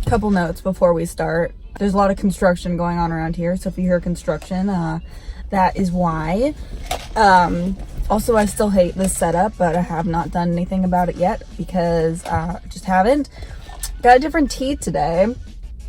Couple notes before we start. There's a lot of construction going on around here, so if you hear construction, that is why. Also, I still hate this setup, but I have not done anything about it yet because I just haven't. Got a different tea today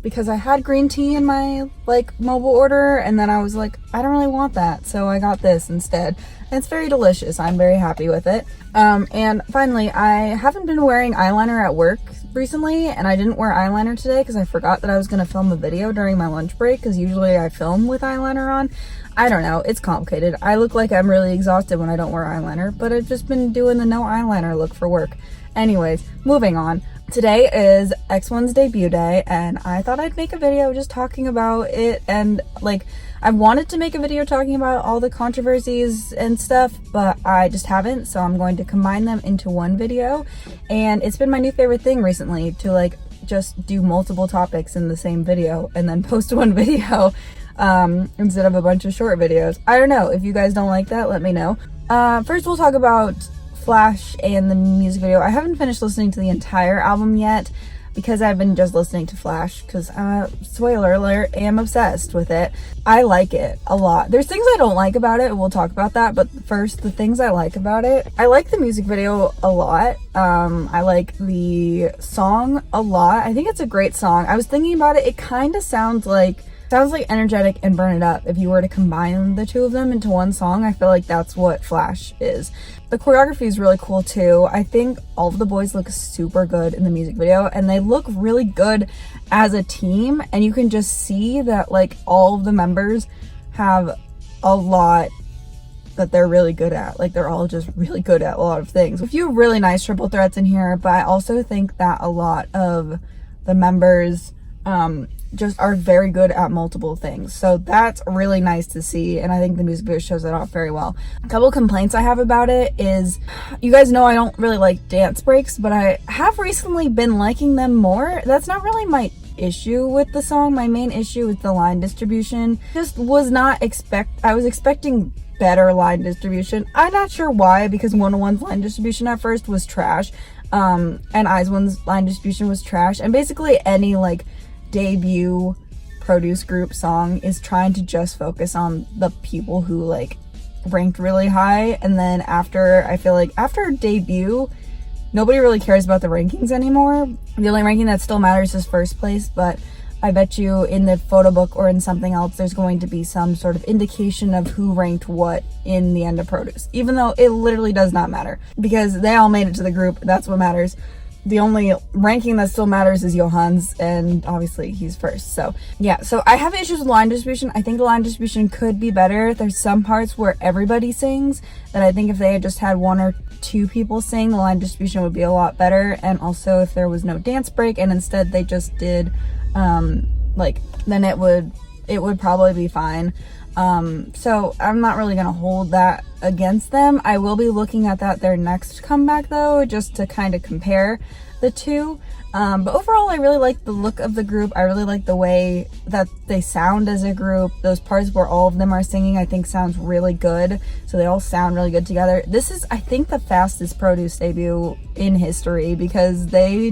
because I had green tea in my mobile order, and then I was like, I don't really want that, so I got this instead. And it's very delicious. I'm very happy with it. And finally, I haven't been wearing eyeliner at work recently, and I didn't wear eyeliner today because I forgot that I was going to film a video during my lunch break, because usually I film with eyeliner on. I don't know, it's complicated. I look like I'm really exhausted when I don't wear eyeliner, but I've just been doing the no eyeliner look for work. Anyways, moving on. Today is X1's debut day, and I thought I'd make a video just talking about it, and I wanted to make a video talking about all the controversies and stuff, but I just haven't, so I'm going to combine them into one video. And it's been my new favorite thing recently to just do multiple topics in the same video and then post one video instead of a bunch of short videos. I don't know, if you guys don't like that, let me know. First we'll talk about Flash and the music video. I haven't finished listening to the entire album yet because I've been just listening to Flash because, spoiler alert, am obsessed with it. I like it a lot. There's things I don't like about it, we'll talk about that, but first, the things I like about it. I like the music video a lot. I like the song a lot. I think it's a great song. I was thinking about it, it kind of sounds like Energetic and Burn It Up. If you were to combine the two of them into one song, I feel like that's what Flash is. The choreography is really cool too. I think all of the boys look super good in the music video, and they look really good as a team, and you can just see that all of the members have a lot that they're really good at. They're all just really good at a lot of things. A few really nice triple threats in here, but I also think that a lot of the members just are very good at multiple things, so that's really nice to see, and I think the music video shows that off very well. A couple complaints I have about it is, you guys know I don't really like dance breaks, but I have recently been liking them more. That's not really my issue with the song. My main issue is the line distribution. Just was not I was expecting better line distribution. I'm not sure why, because 101's line distribution at first was trash, and X1's line distribution was trash, and basically any debut produce group song is trying to just focus on the people who ranked really high, and then I feel like after debut nobody really cares about the rankings anymore. The only ranking that still matters is first place, but I bet you in the photo book or in something else there's going to be some sort of indication of who ranked what in the end of produce, even though it literally does not matter because they all made it to the group. That's what matters. The only ranking that still matters is Johan's, and obviously he's first. So yeah, so I have issues with line distribution. I think the line distribution could be better. There's some parts where everybody sings that I think if they had just had one or two people sing, the line distribution would be a lot better. And also if there was no dance break and instead they just did then it would probably be fine. So I'm not really gonna hold that against them. I will be looking at their next comeback though, just to kind of compare the two. But overall I really like the look of the group. I really like the way that they sound as a group. Those parts where all of them are singing I think sounds really good, so they all sound really good together. This is, I think, the fastest produce debut in history because they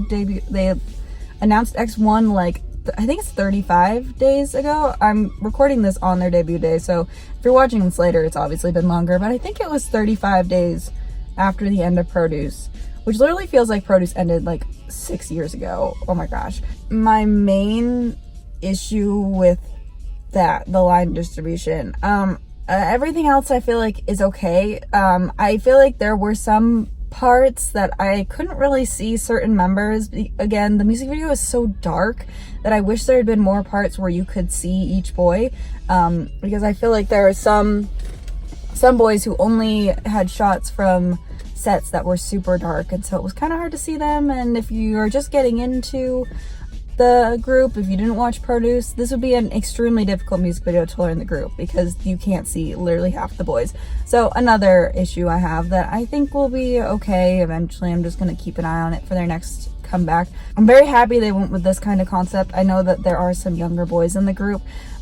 announced X1 I think it's 35 days ago. I'm recording this on their debut day, so if you're watching this later, it's obviously been longer, but I think it was 35 days after the end of Produce, which literally feels like Produce ended 6 years ago. Oh my gosh. My main issue with the line distribution, everything else I feel like is okay. I feel like there were some parts that I couldn't really see certain members. Again, the music video is so dark that I wish there had been more parts where you could see each boy, because I feel like there are some boys who only had shots from sets that were super dark, and so it was kind of hard to see them. And if you are just getting into the group, if you didn't watch Produce, this would be an extremely difficult music video to learn the group because you can't see literally half the boys. So another issue I have that I think will be okay eventually. I'm just going to keep an eye on it for their next comeback. I'm very happy they went with this kind of concept. I know that there are some younger boys in the group,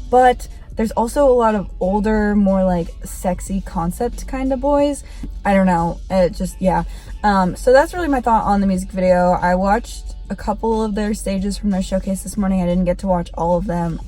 but there's also a lot of older, more sexy concept kind of boys. I don't know, it just, yeah. So that's really my thought on the music video. I watched a couple of their stages from their showcase this morning. I didn't get to watch all of them,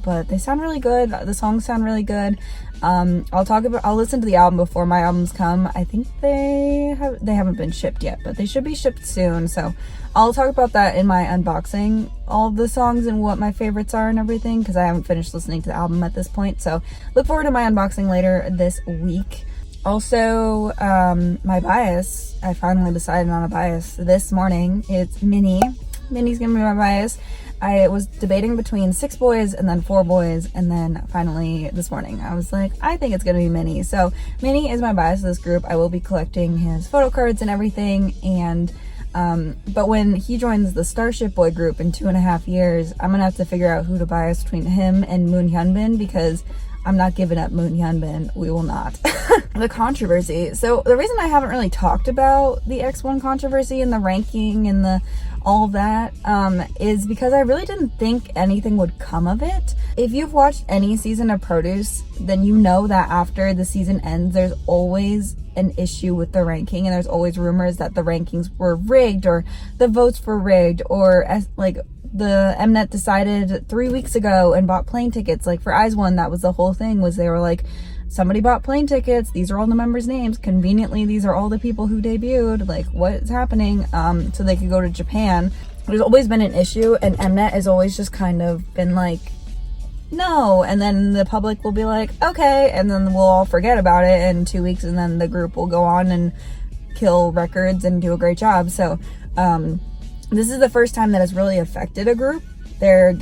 but they sound really good. The songs sound really good. I'll listen to the album before my albums come. I think they haven't been shipped yet, but they should be shipped soon. So I'll talk about that in my unboxing, all of the songs and what my favorites are and everything, because I haven't finished listening to the album at this point. So look forward to my unboxing later this week. Also, my bias, I finally decided on a bias this morning. It's Minnie. Minnie's gonna be my bias. I was debating between 6 boys and then 4 boys, and then finally this morning I was like, I think it's gonna be Minnie. So Minnie is my bias of this group. I will be collecting his photo cards and everything, and but when he joins the Starship Boy group in 2.5 years, I'm gonna have to figure out who to bias between him and Moon Hyunbin, because I'm not giving up Moon Hyunbin. We will not. The controversy. So the reason I haven't really talked about the X1 controversy and the ranking and the all that is because I really didn't think anything would come of it. If you've watched any season of Produce, then you know that after the season ends, there's always an issue with the ranking, and there's always rumors that the rankings were rigged or the votes were rigged, or like the Mnet decided 3 weeks ago and bought plane tickets. Like for X1, that was the whole thing, was they were like, somebody bought plane tickets, these are all the members' names, conveniently these are all the people who debuted, like what's happening, so they could go to Japan. There's always been an issue, and Mnet has always just kind of been like, no, and then the public will be like, okay, and then we'll all forget about it in 2 weeks, and then the group will go on and kill records and do a great job. So this is the first time that it's really affected a group. They're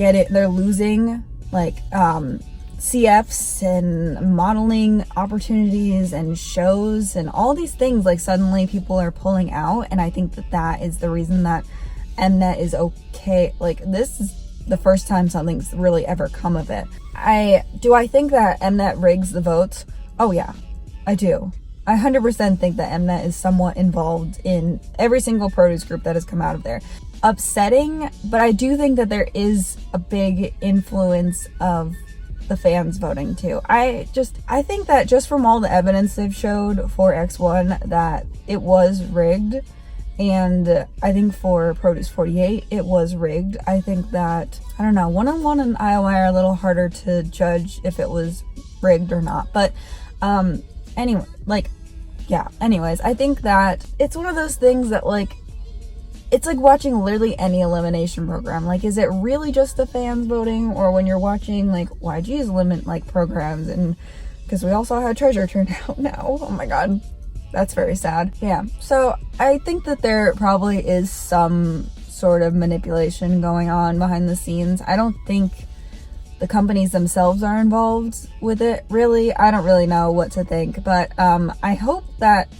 losing like CFs and modeling opportunities and shows and all these things. Like suddenly people are pulling out, and I think that is the reason that Mnet is okay. Like this is the first time something's really ever come of it. I think that Mnet rigs the votes? Oh yeah, I do. I 100% think that Mnet is somewhat involved in every single produce group that has come out of there. Upsetting, but I do think that there is a big influence of the fans voting too. I think that just from all the evidence they've showed for X1 that it was rigged, and I think for Produce 48 it was rigged. I think that, I don't know, 1-on-1 and IOI are a little harder to judge if it was rigged or not, but anyway, like, yeah, anyways, I think that it's one of those things that, like, it's like watching literally any elimination program. Like, is it really just the fans voting, or when you're watching like YG's like programs, and because we all saw how Treasure turned out now. Oh my god, that's very sad. Yeah, so I think that there probably is some sort of manipulation going on behind the scenes. I don't think the companies themselves are involved with it, really. I don't really know what to think, but I hope that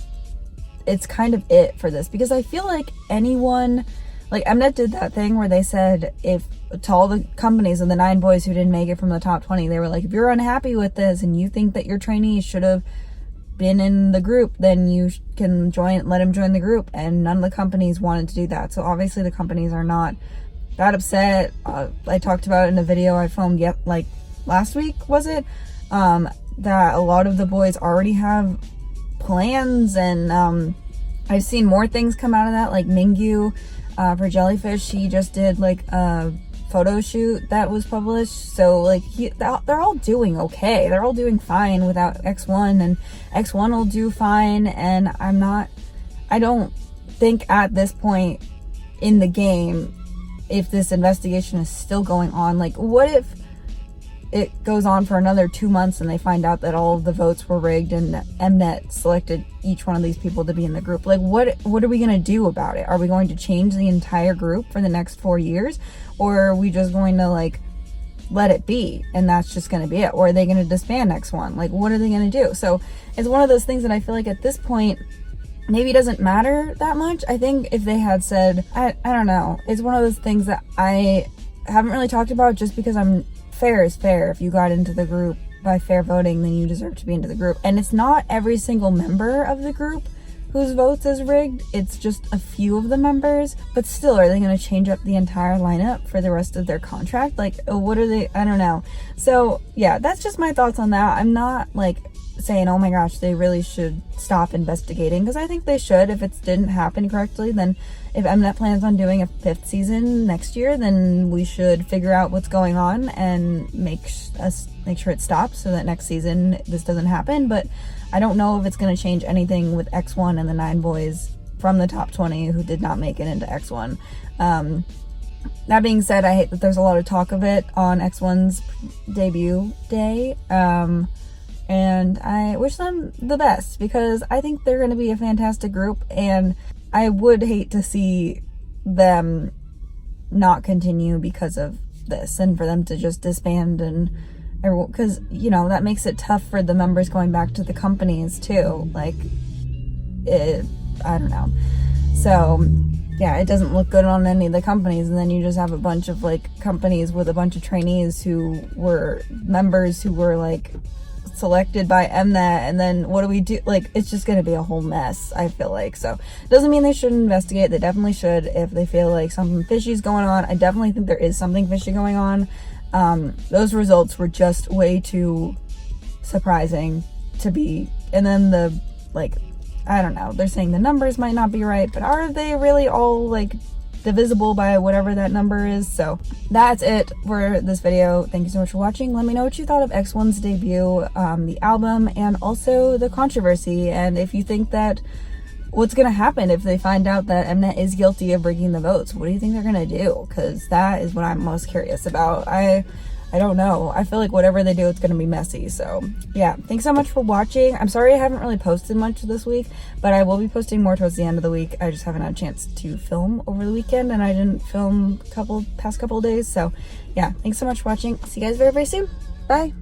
it's kind of it for this, because I feel like anyone, like Mnet did that thing where they said, if to all the companies and the 9 boys who didn't make it from the top 20, they were like, if you're unhappy with this and you think that your trainees should have been in the group, then you can let him join the group, and none of the companies wanted to do that. So obviously the companies are not that upset. I talked about it in a video I filmed like last week, was it, that a lot of the boys already have plans, and I've seen more things come out of that, like Mingyu for Jellyfish, she just did like a photo shoot that was published. So like they're all doing okay, they're all doing fine without X1, and X1 will do fine. And I don't think at this point in the game, if this investigation is still going on, like what if it goes on for another 2 months and they find out that all of the votes were rigged and Mnet selected each one of these people to be in the group? Like what are we going to do about it? Are we going to change the entire group for the next 4 years, or are we just going to like let it be and that's just going to be it? Or are they going to disband X1? Like what are they going to do? So it's one of those things that I feel like at this point maybe it doesn't matter that much. I think if they had said, I don't know, it's one of those things that I haven't really talked about, just because fair is fair. If you got into the group by fair voting, then you deserve to be into the group. And it's not every single member of the group whose votes is rigged, it's just a few of the members. But still, are they going to change up the entire lineup for the rest of their contract? Like, what are they? I don't know. So yeah, that's just my thoughts on that. I'm not like saying, oh my gosh, they really should stop investigating, because I think they should. If it didn't happen correctly, then if Mnet plans on doing a 5th season next year, then we should figure out what's going on and make sure it stops so that next season this doesn't happen. But I don't know if it's going to change anything with X1 and the 9 boys from the top 20 who did not make it into X1. That being said, I hate that there's a lot of talk of it on X1's debut day. And I wish them the best, because I think they're going to be a fantastic group, and I would hate to see them not continue because of this, and for them to just disband, and because, you know, that makes it tough for the members going back to the companies too. Like, I don't know. So yeah, it doesn't look good on any of the companies, and then you just have a bunch of like companies with a bunch of trainees who were members who were like selected by Mnet, and then what do we do? Like, it's just going to be a whole mess, I feel like. So doesn't mean they shouldn't investigate. They definitely should if they feel like something fishy is going on. I definitely think there is something fishy going on. Those results were just way too surprising to be, and then the, like, I don't know, they're saying the numbers might not be right, but are they really all like divisible by whatever that number is? So that's it for this video. Thank you so much for watching. Let me know what you thought of X1's debut, the album, and also the controversy, and if you think that what's gonna happen if they find out that Mnet is guilty of breaking the votes. What do you think they're gonna do? Because that is what I'm most curious about. I don't know. I feel like whatever they do, it's gonna be messy. So yeah, thanks so much for watching. I'm sorry I haven't really posted much this week, but I will be posting more towards the end of the week. I just haven't had a chance to film over the weekend, and I didn't film past couple of days. So yeah, thanks so much for watching. See you guys very, very soon. Bye.